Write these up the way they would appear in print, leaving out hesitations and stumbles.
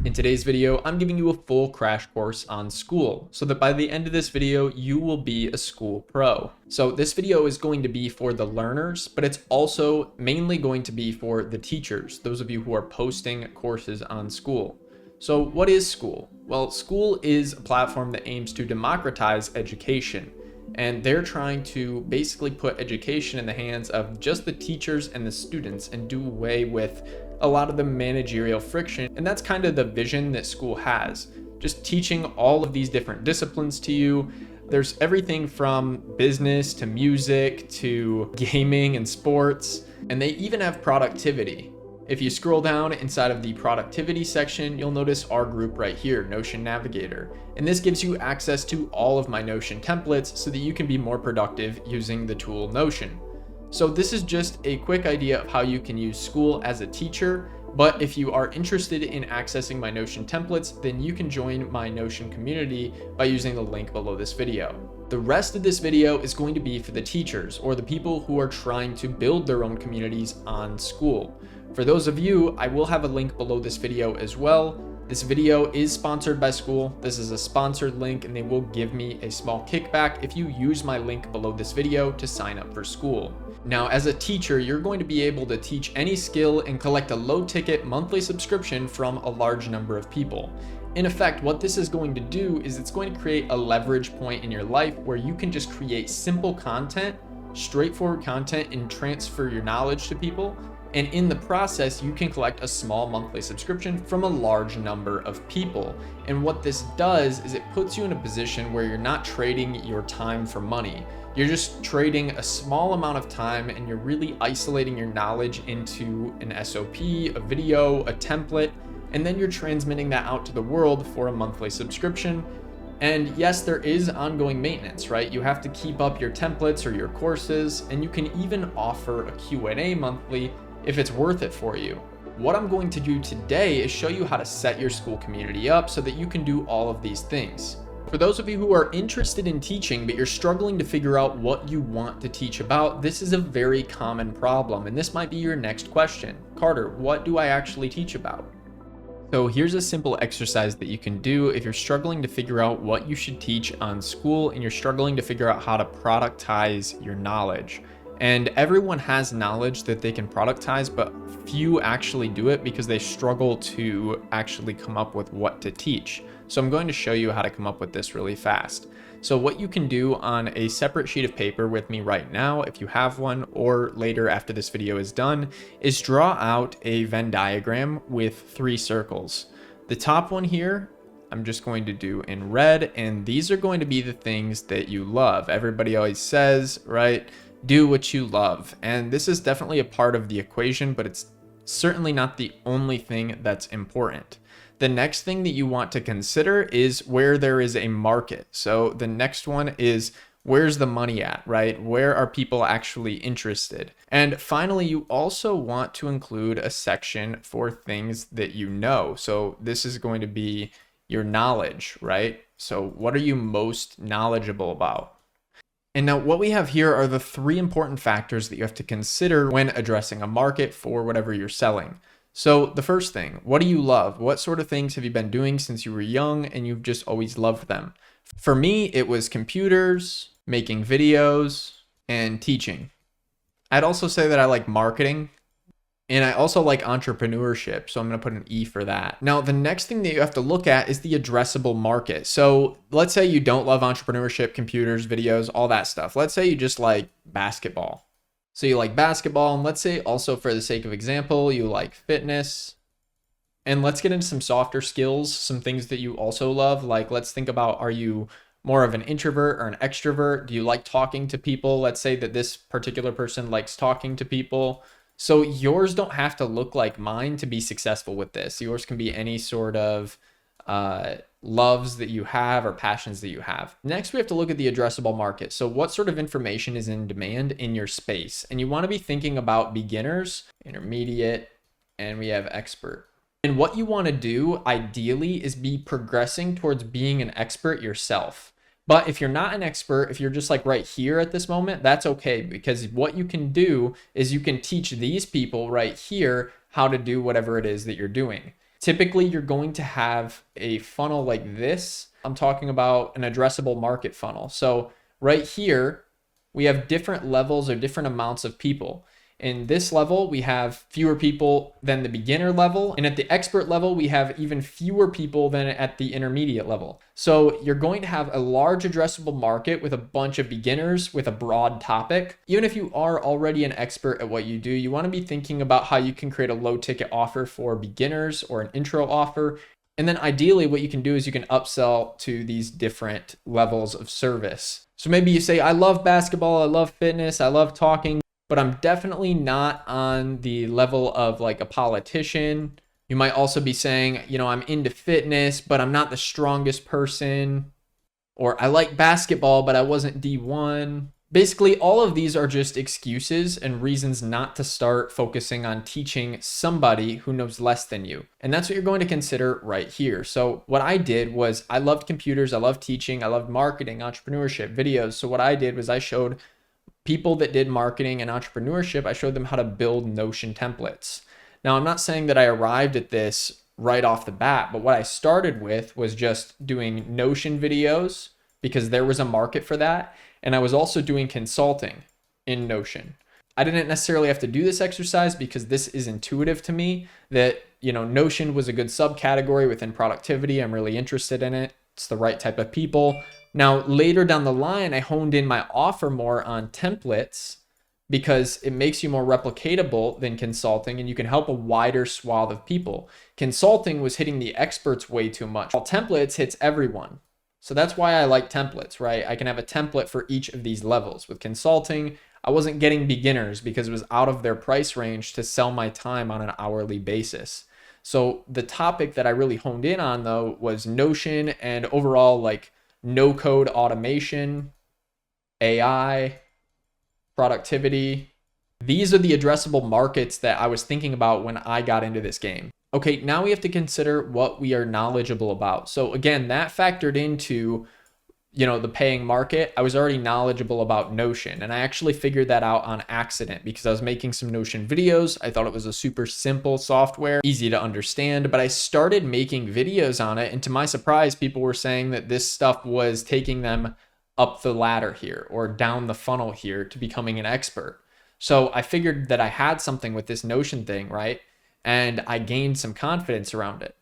In today's video, I'm giving you a full crash course on Skool so that by the end of this video, you will be a Skool pro. So this video is going to be for the learners, but it's also mainly going to be for the teachers, those of you who are posting courses on Skool. So what is Skool? Well, Skool is a platform that aims to democratize education. And they're trying to basically put education in the hands of just the teachers and the students and do away with a lot of the managerial friction. And that's kind of the vision that Skool has, just teaching all of these different disciplines to you. There's everything from business to music to gaming and sports, and they even have productivity. If you scroll down inside of the productivity section, you'll notice our group right here, Notion Navigator. And this gives you access to all of my Notion templates so that you can be more productive using the tool Notion. So this is just a quick idea of how you can use Skool as a teacher. But if you are interested in accessing my Notion templates, then you can join my Notion community by using the link below this video. The rest of this video is going to be for the teachers or the people who are trying to build their own communities on Skool. For those of you, I will have a link below this video as well. This video is sponsored by Skool. This is a sponsored link and they will give me a small kickback if you use my link below this video to sign up for Skool. Now, as a teacher, you're going to be able to teach any skill and collect a low ticket monthly subscription from a large number of people. In effect, what this is going to do is it's going to create a leverage point in your life where you can just create simple content, straightforward content, and transfer your knowledge to people. And in the process, you can collect a small monthly subscription from a large number of people. And what this does is it puts you in a position where you're not trading your time for money. You're just trading a small amount of time and you're really isolating your knowledge into an SOP, a video, a template, and then you're transmitting that out to the world for a monthly subscription. And yes, there is ongoing maintenance, right? You have to keep up your templates or your courses, and you can even offer a Q&A monthly if it's worth it for you. What I'm going to do today is show you how to set your Skool community up so that you can do all of these things. For those of you who are interested in teaching, but you're struggling to figure out what you want to teach about, this is a very common problem. And this might be your next question. Carter, what do I actually teach about? So here's a simple exercise that you can do if you're struggling to figure out what you should teach on Skool and you're struggling to figure out how to productize your knowledge. And everyone has knowledge that they can productize, but few actually do it because they struggle to actually come up with what to teach. So I'm going to show you how to come up with this really fast. So what you can do on a separate sheet of paper with me right now, if you have one, or later after this video is done, is draw out a Venn diagram with 3 circles. The top one here, I'm just going to do in red, and these are going to be the things that you love. Everybody always says, right? Do what you love. And this is definitely a part of the equation, but it's certainly not the only thing that's important. The next thing that you want to consider is where there is a market. So the next one is where's the money at, right? Where are people actually interested? And finally, you also want to include a section for things that you know. So this is going to be your knowledge, right? So what are you most knowledgeable about? And now what we have here are the 3 important factors that you have to consider when addressing a market for whatever you're selling. So the first thing, what do you love? What sort of things have you been doing since you were young and you've just always loved them? For me, it was computers, making videos, and teaching. I'd also say that I like marketing. And I also like entrepreneurship, so I'm going to put an E for that. Now, the next thing that you have to look at is the addressable market. So let's say you don't love entrepreneurship, computers, videos, all that stuff. Let's say you just like basketball. So you like basketball, and let's say also for the sake of example, you like fitness. And let's get into some softer skills, some things that you also love. Like let's think about, are you more of an introvert or an extrovert? Do you like talking to people? Let's say that this particular person likes talking to people. So yours don't have to look like mine to be successful with this. Yours can be any sort of loves that you have or passions that you have. Next, we have to look at the addressable market. So what sort of information is in demand in your space? And you want to be thinking about beginners, intermediate, and we have expert. And what you want to do ideally is be progressing towards being an expert yourself. But if you're not an expert, if you're just like right here at this moment, that's okay, because what you can do is you can teach these people right here how to do whatever it is that you're doing. Typically, you're going to have a funnel like this. I'm talking about an addressable market funnel. So right here, we have different levels or different amounts of people. In this level, we have fewer people than the beginner level. And at the expert level, we have even fewer people than at the intermediate level. So you're going to have a large addressable market with a bunch of beginners with a broad topic. Even if you are already an expert at what you do, you want to be thinking about how you can create a low ticket offer for beginners or an intro offer. And then ideally what you can do is you can upsell to these different levels of service. So maybe you say, I love basketball, I love fitness, I love talking, but I'm definitely not on the level of like a politician. You might also be saying, I'm into fitness, but I'm not the strongest person. Or I like basketball, but I wasn't D1. Basically, all of these are just excuses and reasons not to start focusing on teaching somebody who knows less than you. And that's what you're going to consider right here. So what I did was I loved computers, I loved teaching, I loved marketing, entrepreneurship, videos. So what I did was I showed people that did marketing and entrepreneurship, I showed them how to build Notion templates. Now, I'm not saying that I arrived at this right off the bat, but what I started with was just doing Notion videos because there was a market for that. And I was also doing consulting in Notion. I didn't necessarily have to do this exercise because this is intuitive to me that, Notion was a good subcategory within productivity. I'm really interested in it. It's the right type of people. Now, later down the line, I honed in my offer more on templates because it makes you more replicatable than consulting and you can help a wider swath of people. Consulting was hitting the experts way too much, while templates hits everyone. So that's why I like templates, right? I can have a template for each of these levels. With consulting, I wasn't getting beginners because it was out of their price range to sell my time on an hourly basis. So the topic that I really honed in on though was Notion and overall like no code automation, AI, productivity. These are the addressable markets that I was thinking about when I got into this game. Okay, now we have to consider what we are knowledgeable about. So again, that factored into, the paying market. I was already knowledgeable about Notion and I actually figured that out on accident because I was making some Notion videos. I thought it was a super simple software, easy to understand, but I started making videos on it. And to my surprise, people were saying that this stuff was taking them up the ladder here or down the funnel here to becoming an expert. So I figured that I had something with this Notion thing, right? And I gained some confidence around it.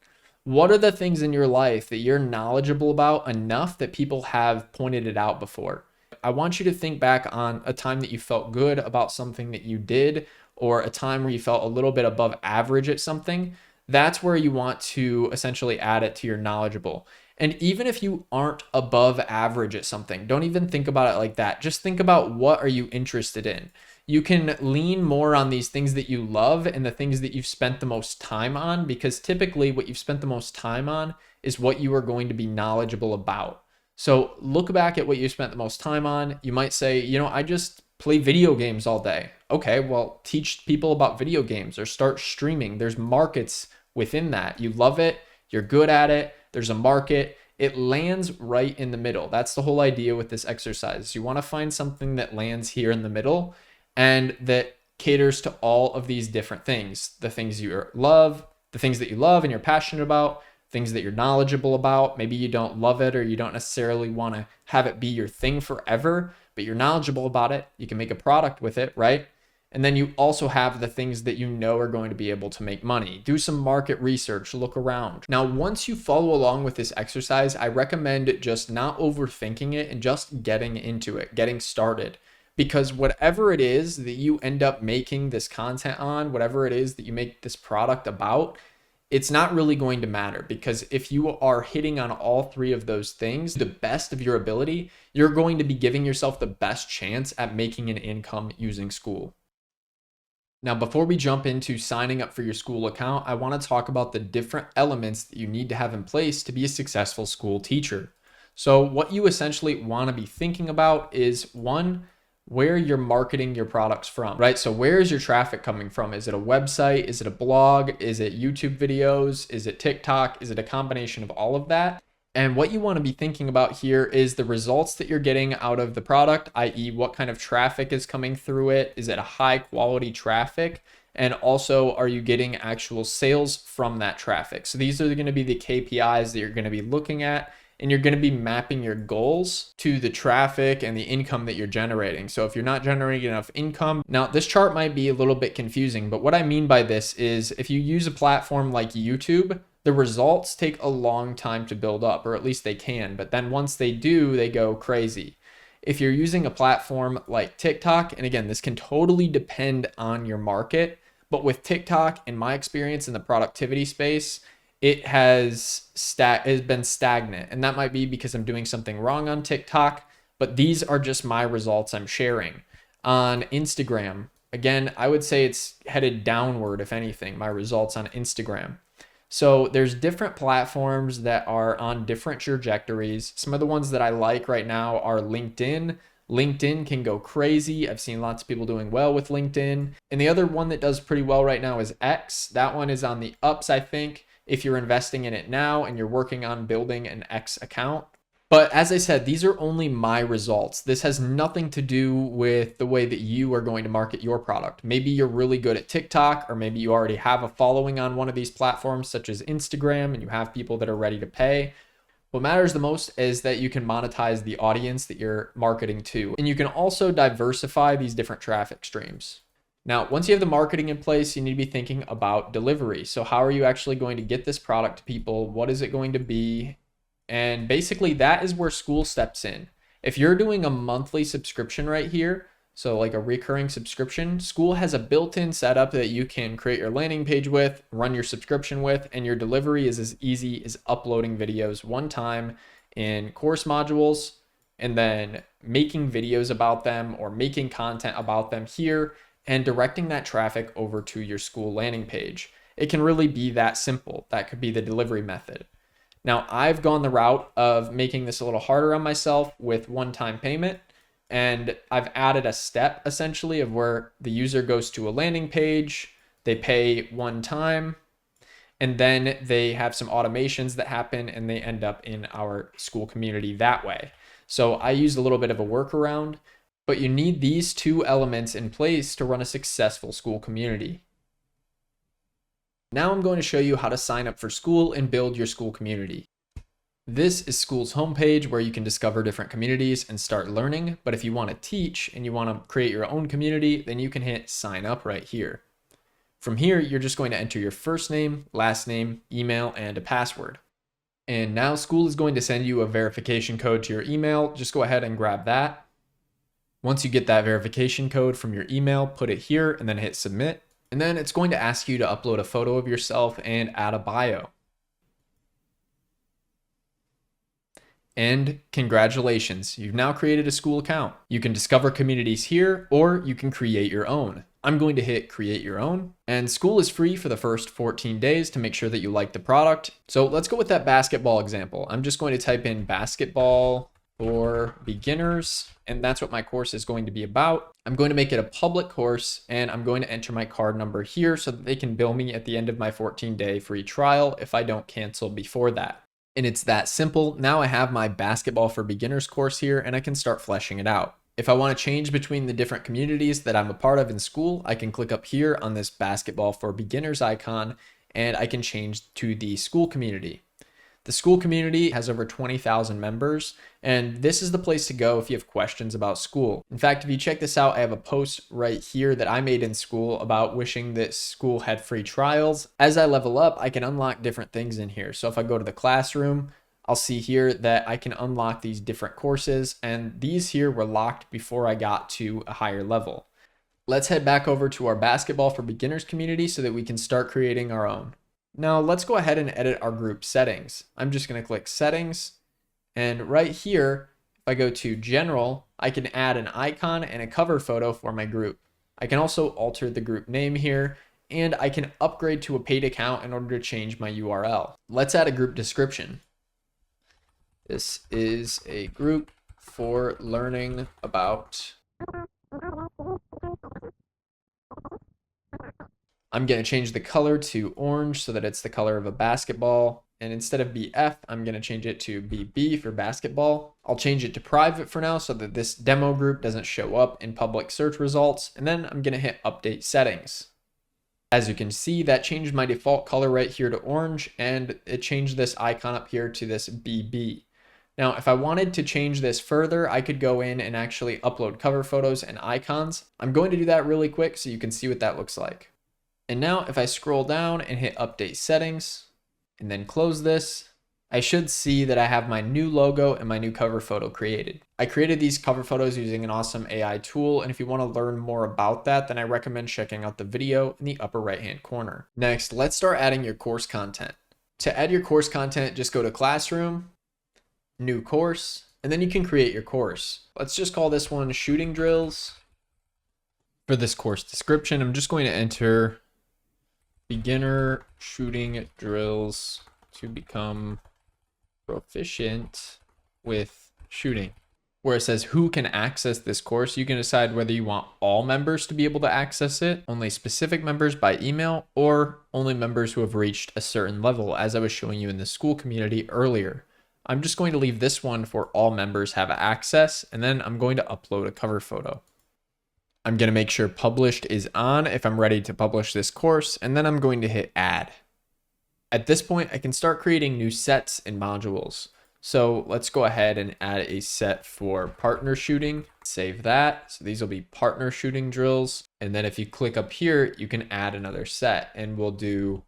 What are the things in your life that you're knowledgeable about enough that people have pointed it out before? I want you to think back on a time that you felt good about something that you did or a time where you felt a little bit above average at something. That's where you want to essentially add it to your knowledgeable. And even if you aren't above average at something, don't even think about it like that. Just think about what are you interested in. You can lean more on these things that you love and the things that you've spent the most time on, because typically what you've spent the most time on is what you are going to be knowledgeable about. So look back at what you spent the most time on. You might say, I just play video games all day. Okay, well, teach people about video games or start streaming. There's markets within that. You love it. You're good at it. There's a market. It lands right in the middle. That's the whole idea with this exercise. You want to find something that lands here in the middle and that caters to all of these different things. The things you love, the things that you love and you're passionate about, things that you're knowledgeable about. Maybe you don't love it or you don't necessarily want to have it be your thing forever, but you're knowledgeable about it. You can make a product with it, right? And then you also have the things that you know are going to be able to make money. Do some market research, look around. Now, once you follow along with this exercise, I recommend just not overthinking it and just getting into it, getting started. Because whatever it is that you end up making this content on, whatever it is that you make this product about, it's not really going to matter, because if you are hitting on all three of those things, the best of your ability, you're going to be giving yourself the best chance at making an income using Skool. Now, before we jump into signing up for your Skool account, I want to talk about the different elements that you need to have in place to be a successful Skool teacher. So what you essentially want to be thinking about is, one, where you're marketing your products from, right? So where is your traffic coming from? Is it a website? Is it a blog? Is it YouTube videos? Is it TikTok? Is it a combination of all of that? And what you want to be thinking about here is the results that you're getting out of the product, i.e. what kind of traffic is coming through it? Is it a high quality traffic? And also, are you getting actual sales from that traffic? So these are going to be the KPIs that you're going to be looking at, and you're going to be mapping your goals to the traffic and the income that you're generating. So if you're not generating enough income, now this chart might be a little bit confusing, but what I mean by this is if you use a platform like YouTube, the results take a long time to build up, or at least they can. But then once they do, they go crazy. If you're using a platform like TikTok, and again, this can totally depend on your market, but with TikTok, in my experience in the productivity space, it has been stagnant. And that might be because I'm doing something wrong on TikTok, but these are just my results I'm sharing. On Instagram, again, I would say it's headed downward, if anything, my results on Instagram. So there's different platforms that are on different trajectories. Some of the ones that I like right now are LinkedIn. LinkedIn can go crazy. I've seen lots of people doing well with LinkedIn. And the other one that does pretty well right now is X. That one is on the ups, I think, if you're investing in it now and you're working on building an X account. But as I said, these are only my results. This has nothing to do with the way that you are going to market your product. Maybe you're really good at TikTok, or maybe you already have a following on one of these platforms such as Instagram and you have people that are ready to pay. What matters the most is that you can monetize the audience that you're marketing to. And you can also diversify these different traffic streams. Now, once you have the marketing in place, you need to be thinking about delivery. So how are you actually going to get this product to people? What is it going to be? And basically that is where Skool steps in. If you're doing a monthly subscription right here, so like a recurring subscription, Skool has a built-in setup that you can create your landing page with, run your subscription with, and your delivery is as easy as uploading videos one time in course modules and then making videos about them or making content about them here and directing that traffic over to your Skool landing page. It can really be that simple. That could be the delivery method. Now, I've gone the route of making this a little harder on myself with one-time payment, and I've added a step essentially of where the user goes to a landing page, they pay one time, and then they have some automations that happen and they end up in our Skool community that way. So I used a little bit of a workaround, but you need these two elements in place to run a successful Skool community. Now I'm going to show you how to sign up for Skool and build your Skool community. This is Skool's homepage where you can discover different communities and start learning. But if you want to teach and you want to create your own community, then you can hit sign up right here. From here, you're just going to enter your first name, last name, email, and a password. And now Skool is going to send you a verification code to your email. Just go ahead and grab that. Once you get that verification code from your email, put it here and then hit submit. And then it's going to ask you to upload a photo of yourself and add a bio. And congratulations, you've now created a Skool account. You can discover communities here, or you can create your own. I'm going to hit create your own, and Skool is free for the first 14 days to make sure that you like the product. So let's go with that basketball example. I'm just going to type in basketball for beginners, and that's what my course is going to be about. I'm going to make it a public course, and I'm going to enter my card number here so that they can bill me at the end of my 14-day free trial if I don't cancel before that. And it's that simple. Now I have my basketball for beginners course here, and I can start fleshing it out. If I want to change between the different communities that I'm a part of in Skool, I can click up here on this basketball for beginners icon, and I can change to the Skool community. The Skool community has over 20,000 members, and this is the place to go if you have questions about Skool. In fact, if you check this out, I have a post right here that I made in Skool about wishing that Skool had free trials. As I level up, I can unlock different things in here. So if I go to the classroom, I'll see here that I can unlock these different courses, and these here were locked before I got to a higher level. Let's head back over to our basketball for beginners community so that we can start creating our own. Now let's go ahead and edit our group settings. I'm just going to click settings, and right here, if I go to general, I can add an icon and a cover photo for my group. I can also alter the group name here, and I can upgrade to a paid account in order to change my URL. Let's add a group description. This is a group for learning about. I'm going to change the color to orange so that it's the color of a basketball. And instead of BF, I'm going to change it to BB for basketball. I'll change it to private for now so that this demo group doesn't show up in public search results. And then I'm going to hit update settings. As you can see, that changed my default color right here to orange, and it changed this icon up here to this BB. Now, if I wanted to change this further, I could go in and actually upload cover photos and icons. I'm going to do that really quick so you can see what that looks like. And now if I scroll down and hit update settings and then close this, I should see that I have my new logo and my new cover photo created. I created these cover photos using an awesome AI tool, and if you want to learn more about that, then I recommend checking out the video in the upper right hand corner. Next, let's start adding your course content. To add your course content, just go to Classroom, New Course, and then you can create your course. Let's just call this one Shooting Drills. For this course description, I'm just going to enter beginner shooting drills to become proficient with shooting. Where it says who can access this course, you can decide whether you want all members to be able to access it, only specific members by email, or only members who have reached a certain level, as I was showing you in the Skool community earlier. I'm just going to leave this one for all members have access, and then I'm going to upload a cover photo. I'm going to make sure published is on if I'm ready to publish this course, and then I'm going to hit add. At this point, I can start creating new sets and modules. So let's go ahead and add a set for partner shooting, save that. So these will be partner shooting drills. And then if you click up here, you can add another set, and we'll do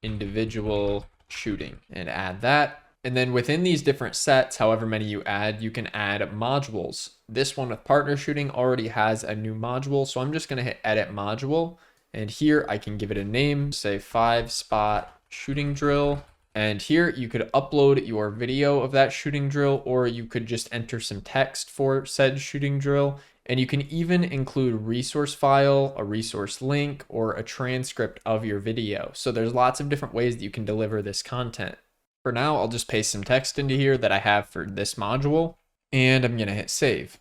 individual shooting and add that. And then within these different sets, however many you add, you can add modules. This one with partner shooting already has a new module. So I'm just going to hit edit module. And here I can give it a name, say 5-spot shooting drill. And here you could upload your video of that shooting drill, or you could just enter some text for said shooting drill. And you can even include a resource file, a resource link, or a transcript of your video. So there's lots of different ways that you can deliver this content. For now, I'll just paste some text into here that I have for this module, and I'm going to hit save.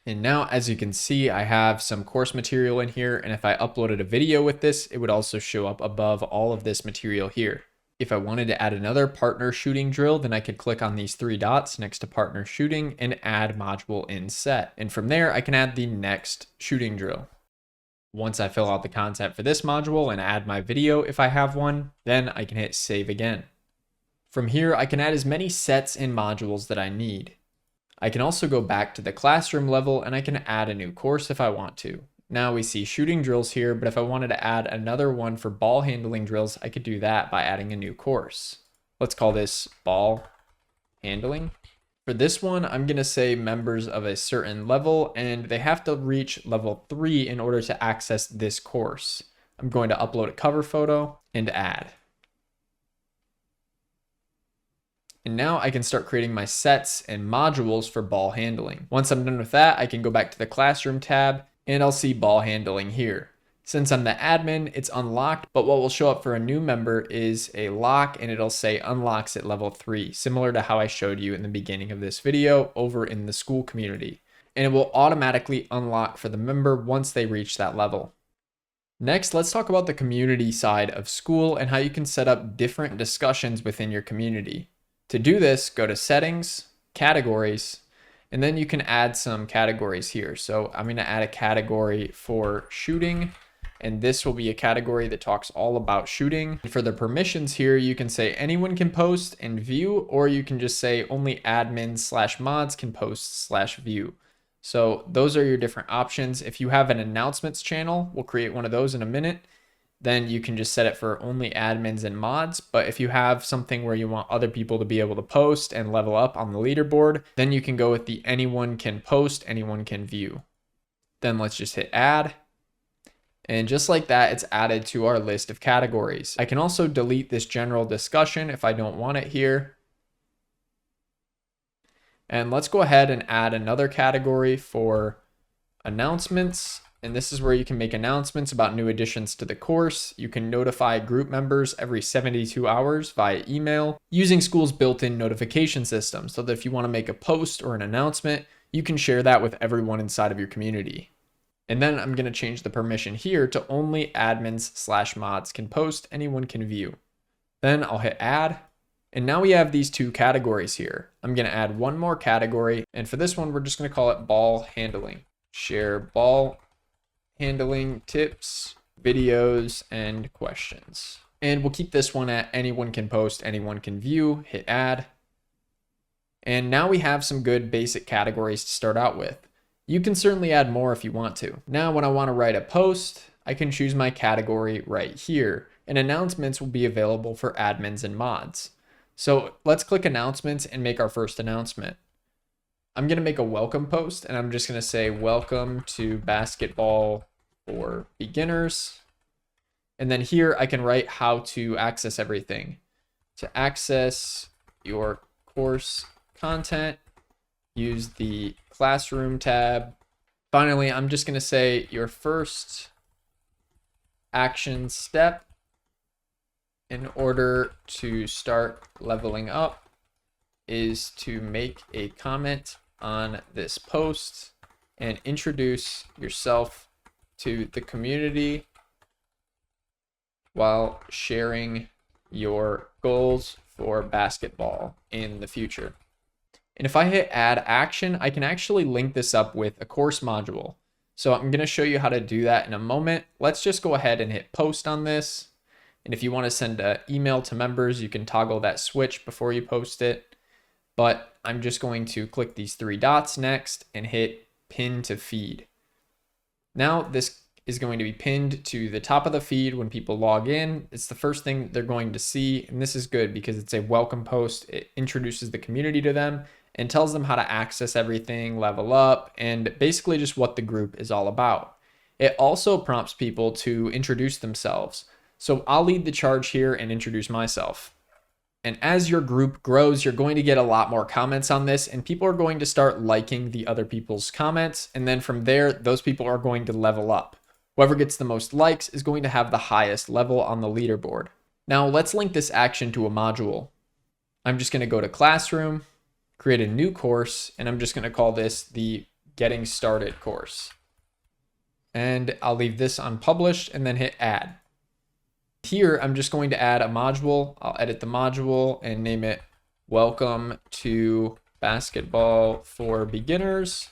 And now, as you can see, I have some course material in here, and if I uploaded a video with this, it would also show up above all of this material here. If I wanted to add another partner shooting drill, then I could click on these 3 dots next to partner shooting and add module in set. And from there, I can add the next shooting drill. Once I fill out the content for this module and add my video if I have one, then I can hit save again. From here, I can add as many sets and modules that I need. I can also go back to the classroom level and I can add a new course if I want to. Now we see shooting drills here, but if I wanted to add another one for ball handling drills, I could do that by adding a new course. Let's call this ball handling. For this one, I'm going to say members of a certain level, and they have to reach level 3 in order to access this course. I'm going to upload a cover photo and add. And now I can start creating my sets and modules for ball handling. Once I'm done with that, I can go back to the classroom tab and I'll see ball handling here. Since I'm the admin, it's unlocked, but what will show up for a new member is a lock, and it'll say unlocks at level 3, similar to how I showed you in the beginning of this video over in the Skool community. And it will automatically unlock for the member once they reach that level. Next, let's talk about the community side of Skool and how you can set up different discussions within your community. To do this, go to settings, categories, and then you can add some categories here. So I'm going to add a category for shooting, and this will be a category that talks all about shooting. For the permissions here, you can say anyone can post and view, or you can just say only admins/mods can post/view. So those are your different options. If you have an announcements channel, we'll create one of those in a minute, then you can just set it for only admins and mods. But if you have something where you want other people to be able to post and level up on the leaderboard, then you can go with the anyone can post, anyone can view. Then let's just hit add. And just like that, it's added to our list of categories. I can also delete this general discussion if I don't want it here. And let's go ahead and add another category for announcements. And this is where you can make announcements about new additions to the course. You can notify group members every 72 hours via email using Skool's built-in notification system, so that if you want to make a post or an announcement, you can share that with everyone inside of your community. And then I'm going to change the permission here to only admins/mods can post, anyone can view. Then I'll hit add. And now we have these 2 categories here. I'm going to add one more category. And for this one, we're just going to call it ball handling. Share ball handling tips, videos, and questions. And we'll keep this one at anyone can post, anyone can view, hit add. And now we have some good basic categories to start out with. You can certainly add more if you want to. Now, when I want to write a post, I can choose my category right here, and announcements will be available for admins and mods. So let's click announcements and make our first announcement. I'm going to make a welcome post, and I'm just going to say welcome to basketball for beginners. And then here I can write how to access everything. To access your course content, use the classroom tab. Finally, I'm just going to say your first action step in order to start leveling up is to make a comment on this post and introduce yourself to the community while sharing your goals for basketball in the future. And if I hit add action, I can actually link this up with a course module. So I'm going to show you how to do that in a moment. Let's just go ahead and hit post on this. And if you want to send an email to members, you can toggle that switch before you post it. But I'm just going to click these three dots next and hit pin to feed. Now this is going to be pinned to the top of the feed when people log in. It's the first thing they're going to see. And this is good because it's a welcome post. It introduces the community to them and tells them how to access everything, level up, and basically just what the group is all about. It also prompts people to introduce themselves. So I'll lead the charge here and introduce myself. And as your group grows, you're going to get a lot more comments on this, and people are going to start liking the other people's comments. And then from there, those people are going to level up. Whoever gets the most likes is going to have the highest level on the leaderboard. Now let's link this action to a module. I'm just going to go to Classroom, create a new course, and I'm just going to call this the Getting Started course. And I'll leave this unpublished and then hit add. Here, I'm just going to add a module. I'll edit the module and name it Welcome to Basketball for Beginners.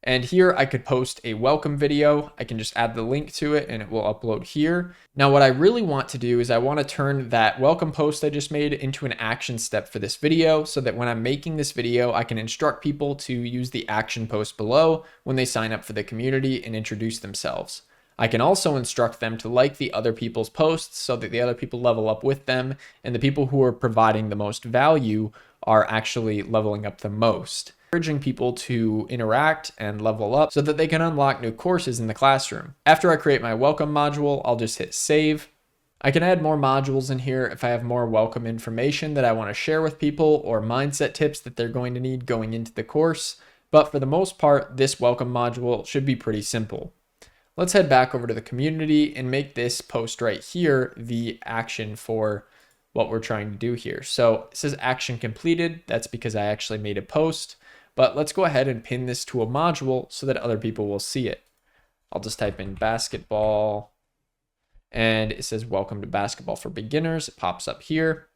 And here I could post a welcome video. I can just add the link to it and it will upload here. Now, what I really want to do is I want to turn that welcome post I just made into an action step for this video so that when I'm making this video, I can instruct people to use the action post below when they sign up for the community and introduce themselves. I can also instruct them to like the other people's posts so that the other people level up with them, and the people who are providing the most value are actually leveling up the most. Encouraging people to interact and level up so that they can unlock new courses in the classroom. After I create my welcome module, I'll just hit save. I can add more modules in here if I have more welcome information that I want to share with people or mindset tips that they're going to need going into the course. But for the most part, this welcome module should be pretty simple. Let's head back over to the community and make this post right here the action for what we're trying to do here. So it says action completed. That's because I actually made a post. But let's go ahead and pin this to a module so that other people will see it. I'll just type in basketball and it says welcome to basketball for beginners. It pops up here.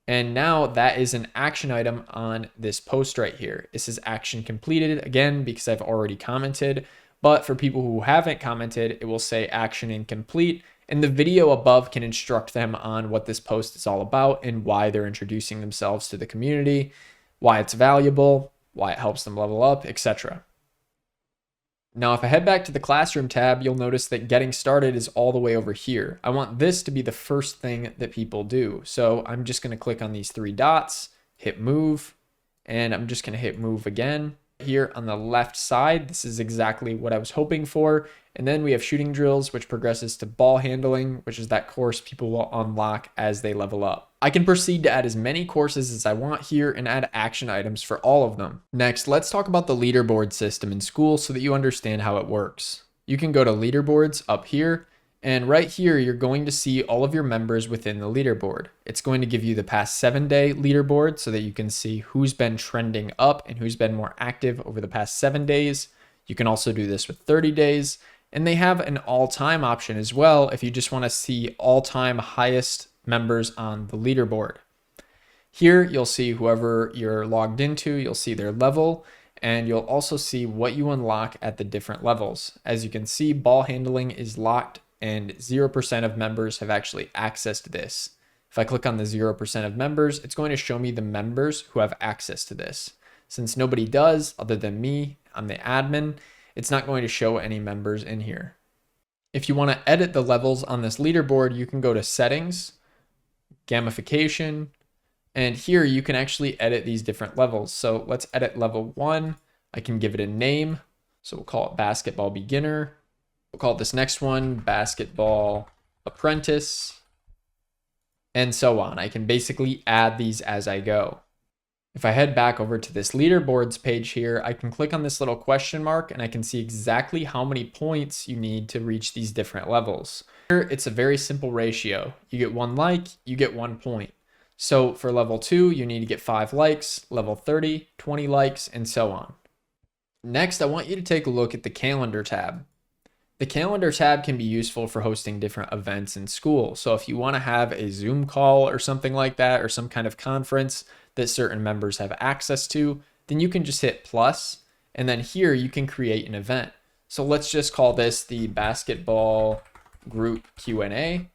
And now that is an action item on this post right here. It says action completed again because I've already commented. But for people who haven't commented, it will say action incomplete. And the video above can instruct them on what this post is all about and why they're introducing themselves to the community, why it's valuable, why it helps them level up, etc. Now, if I head back to the classroom tab, you'll notice that getting started is all the way over here. I want this to be the first thing that people do. So I'm just going to click on these three dots, hit move, and I'm just going to hit move again. Here on the left side, this is exactly what I was hoping for. And then we have shooting drills, which progresses to ball handling, which is that course people will unlock as they level up. I can proceed to add as many courses as I want here and add action items for all of them. Next, let's talk about the leaderboard system in Skool so that you understand how it works. You can go to leaderboards up here. And right here, you're going to see all of your members within the leaderboard. It's going to give you the past 7-day leaderboard so that you can see who's been trending up and who's been more active over the past 7 days. You can also do this with 30 days. And they have an all-time option as well if you just want to see all-time highest members on the leaderboard. Here, you'll see whoever you're logged into, you'll see their level. And you'll also see what you unlock at the different levels. As you can see, ball handling is locked and 0% of members have actually accessed this. If I click on the 0% of members, it's going to show me the members who have access to this. Since nobody does, other than me, I'm the admin, it's not going to show any members in here. If you want to edit the levels on this leaderboard, you can go to settings, gamification, and here you can actually edit these different levels. So let's edit level 1. I can give it a name. So we'll call it basketball beginner. We'll call this next one basketball apprentice, and so on. I can basically add these as I go. If I head back over to this leaderboards page here, I can click on this little question mark and I can see exactly how many points you need to reach these different levels. Here, it's a very simple ratio. You get 1 like, you get 1 point. So for level 2, you need to get 5 likes, level 30, 20 likes, and so on. Next, I want you to take a look at the calendar tab. The calendar tab can be useful for hosting different events in school. So if you want to have a Zoom call or something like that, or some kind of conference that certain members have access to, then you can just hit plus, and then here you can create an event. So let's just call this the basketball group Q&A,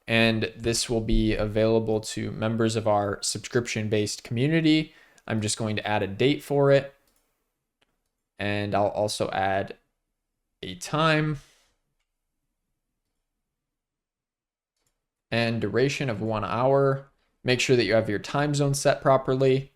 and this will be available to members of our subscription-based community. I'm just going to add a date for it, and I'll also add a time and duration of 1 hour. Make sure that you have your time zone set properly.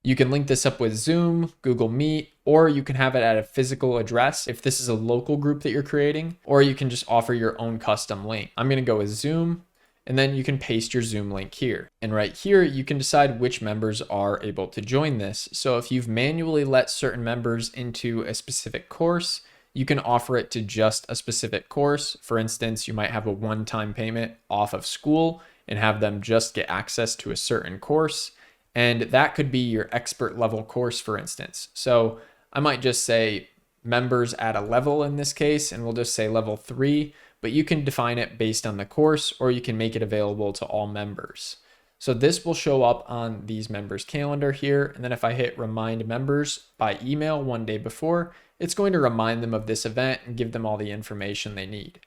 You can link this up with Zoom, Google Meet, or you can have it at a physical address if this is a local group that you're creating, or you can just offer your own custom link. I'm going to go with Zoom, and then you can paste your Zoom link here. And right here, you can decide which members are able to join this. So if you've manually let certain members into a specific course, you can offer it to just a specific course. For instance, you might have a one-time payment off of Skool and have them just get access to a certain course. And that could be your expert level course, for instance. So I might just say members at a level in this case, and we'll just say level 3, but you can define it based on the course, or you can make it available to all members. So this will show up on these members' calendar here. And then if I hit remind members by email 1 day before, it's going to remind them of this event and give them all the information they need.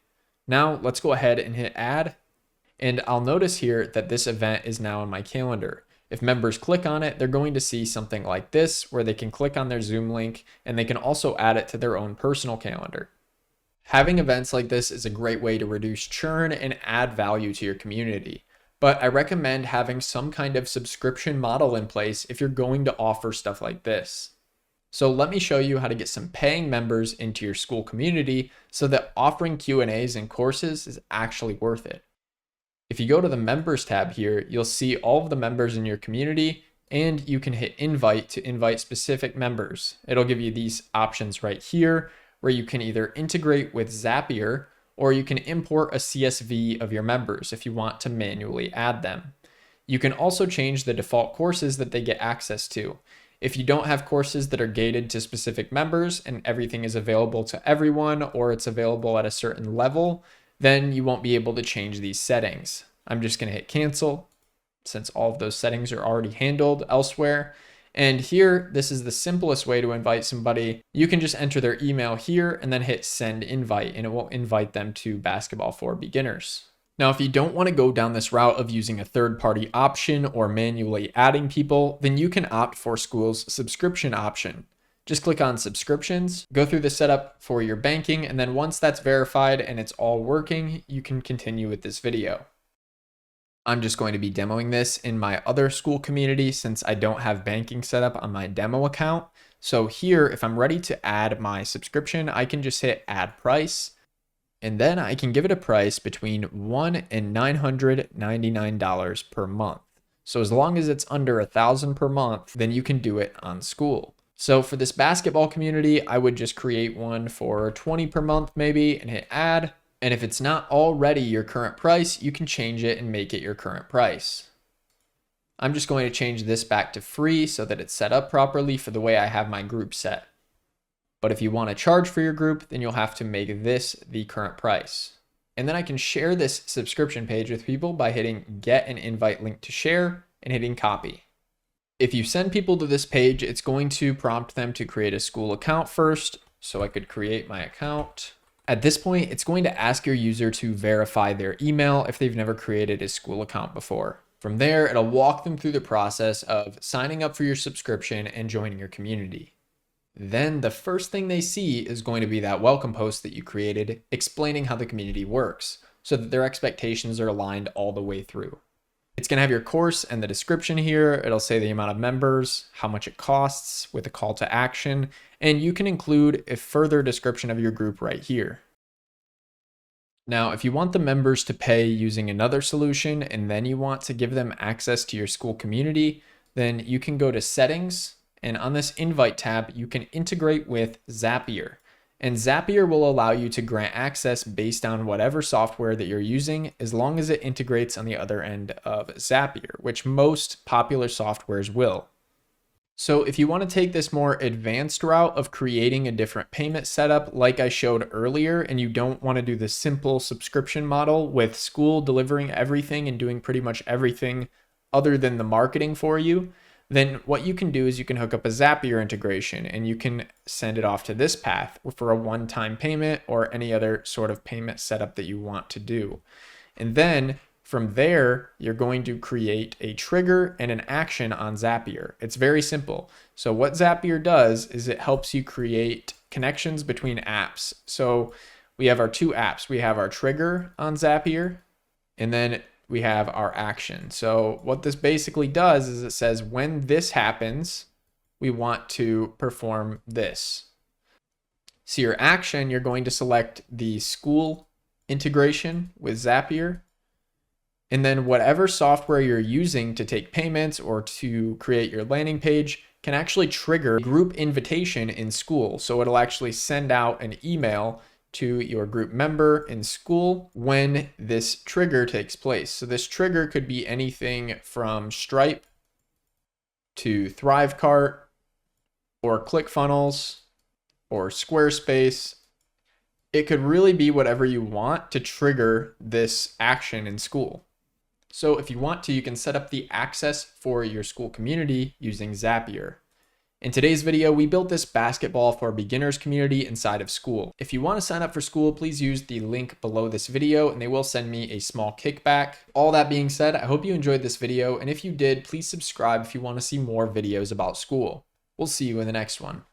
Now let's go ahead and hit add. And I'll notice here that this event is now in my calendar. If members click on it, they're going to see something like this, where they can click on their Zoom link and they can also add it to their own personal calendar. Having events like this is a great way to reduce churn and add value to your community. But I recommend having some kind of subscription model in place if you're going to offer stuff like this. So let me show you how to get some paying members into your Skool community so that offering Q&As and courses is actually worth it. If you go to the members tab here, you'll see all of the members in your community, and you can hit invite to invite specific members. It'll give you these options right here, where you can either integrate with Zapier, or you can import a CSV of your members if you want to manually add them. You can also change the default courses that they get access to. If you don't have courses that are gated to specific members and everything is available to everyone, or it's available at a certain level, then you won't be able to change these settings. I'm just going to hit cancel since all of those settings are already handled elsewhere. And here, this is the simplest way to invite somebody. You can just enter their email here and then hit send invite, and it will invite them to Basketball for Beginners. Now, if you don't want to go down this route of using a third-party option or manually adding people, then you can opt for Skool's subscription option. Just click on subscriptions, go through the setup for your banking, and then once that's verified and it's all working, you can continue with this video. I'm just going to be demoing this in my other Skool community since I don't have banking set up on my demo account. So here, if I'm ready to add my subscription, I can just hit add price, and then I can give it a price between $1 and $999 per month. So as long as it's under $1,000 per month, then you can do it on Skool. So for this basketball community, I would just create one for $20 per month maybe and hit add. And if it's not already your current price, you can change it and make it your current price. I'm just going to change this back to free so that it's set up properly for the way I have my group set. But if you want to charge for your group, then you'll have to make this the current price. And then I can share this subscription page with people by hitting get an invite link to share and hitting copy. If you send people to this page, it's going to prompt them to create a Skool account first. So I could create my account. At this point, it's going to ask your user to verify their email if they've never created a Skool account before. From there, it'll walk them through the process of signing up for your subscription and joining your community. Then the first thing they see is going to be that welcome post that you created explaining how the community works so that their expectations are aligned all the way through. It's going to have your course and the description here. It'll say the amount of members, how much it costs with a call to action, and you can include a further description of your group right here. Now, if you want the members to pay using another solution and then you want to give them access to your Skool community, then you can go to settings, and on this invite tab, you can integrate with Zapier. And Zapier will allow you to grant access based on whatever software that you're using, as long as it integrates on the other end of Zapier, which most popular softwares will. So if you want to take this more advanced route of creating a different payment setup like I showed earlier, and you don't want to do the simple subscription model with Skool delivering everything and doing pretty much everything other than the marketing for you, then what you can do is you can hook up a Zapier integration and you can send it off to this path for a one-time payment or any other sort of payment setup that you want to do. And then from there, you're going to create a trigger and an action on Zapier. It's very simple. So what Zapier does is it helps you create connections between apps. So we have our two apps. We have our trigger on Zapier, and then we have our action. So what this basically does is it says when this happens, we want to perform this. So your action, you're going to select the Skool integration with Zapier. And then whatever software you're using to take payments or to create your landing page can actually trigger a group invitation in Skool. So it'll actually send out an email to your group member in Skool when this trigger takes place. So this trigger could be anything from Stripe to Thrivecart or ClickFunnels or Squarespace. It could really be whatever you want to trigger this action in Skool. So if you want to, you can set up the access for your Skool community using Zapier. In today's video, we built this basketball for beginners community inside of Skool. If you want to sign up for Skool, please use the link below this video and they will send me a small kickback. All that being said, I hope you enjoyed this video, and if you did, please subscribe if you want to see more videos about Skool. We'll see you in the next one.